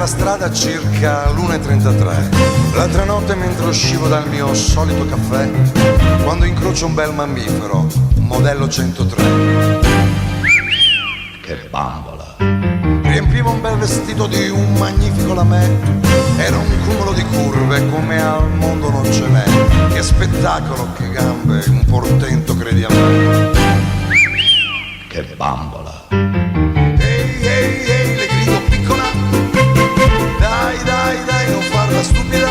la strada circa l'1:33. L'altra notte mentre uscivo dal mio solito caffè, quando incrocio un bel mammifero, modello 103. Che bambola! Riempiva un bel vestito di un magnifico lamè. Era un cumulo di curve come al mondo non ce n'è. Che spettacolo, che gambe, un portento credi a me. Che bambola! Ehi, ehi, ehi, le grido piccola. Dai, dai, dai, non farla stupida.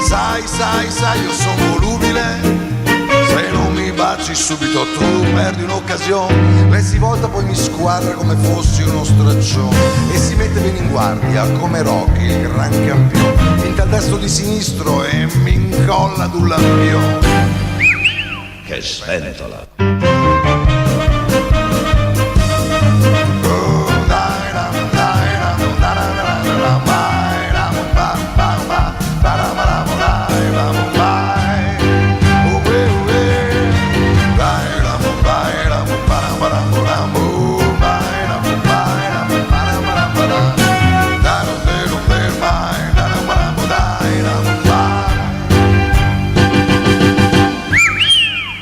Sai, sai, sai, io sono volubile. Se non mi baci subito tu perdi un'occasione. Lei si volta poi mi squadra come fossi uno straccione e si mette bene in guardia come Rocky, il gran campione. Finta il destro di sinistro e mi incolla ad un lampione. Che sventola!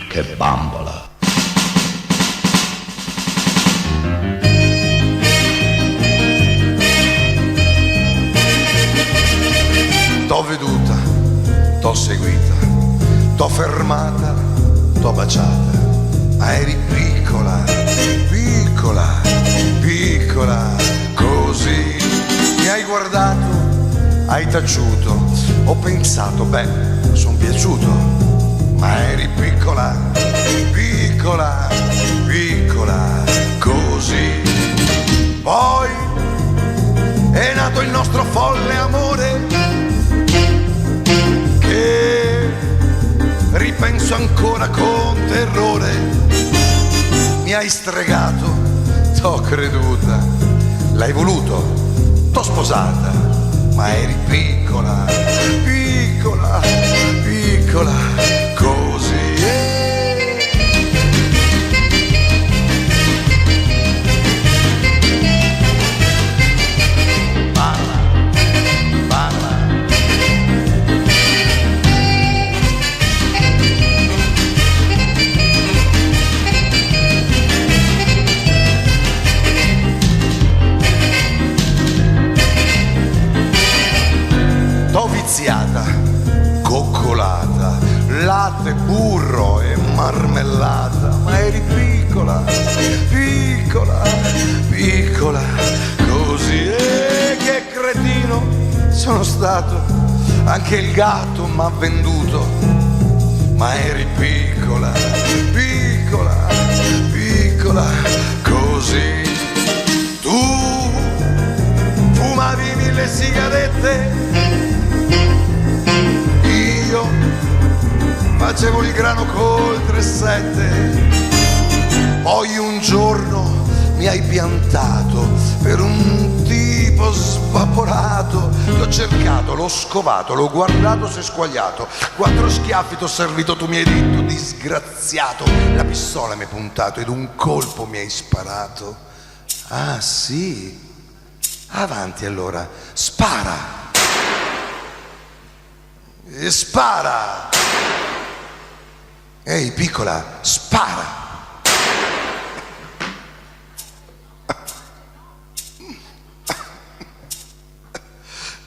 Che bambola! T'ho veduta, t'ho seguita, t'ho fermata, t'ho baciata, ma eri piccola, piccola, piccola, così. Mi hai guardato, hai taciuto, ho pensato, beh, son piaciuto, ma eri piccola, piccola, piccola, così. Poi è nato il nostro folle amore, che ripenso ancora con terrore. Mi hai stregato, t'ho creduta, l'hai voluto, t'ho sposata, ma eri piccola, piccola, piccola, così. T'ho viziata, coccolata, latte, burro e marmellata, ma eri piccola, piccola, piccola, così. E che cretino sono stato, anche il gatto m'ha venduto, ma eri piccola, piccola, piccola, così. Tu fumavi 1000 sigarette, io facevo il grano col 3-7. Poi un giorno mi hai piantato per un tipo svaporato. L'ho cercato, l'ho scovato, l'ho guardato, si è squagliato. 4 schiaffi t'ho servito, tu mi hai detto disgraziato. La pistola mi hai puntato ed un colpo mi hai sparato. Ah sì? Avanti allora, spara! E spara! Ehi piccola, spara!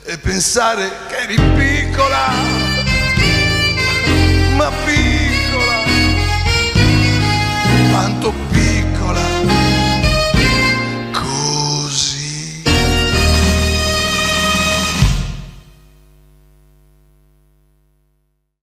E pensare che eri piccola!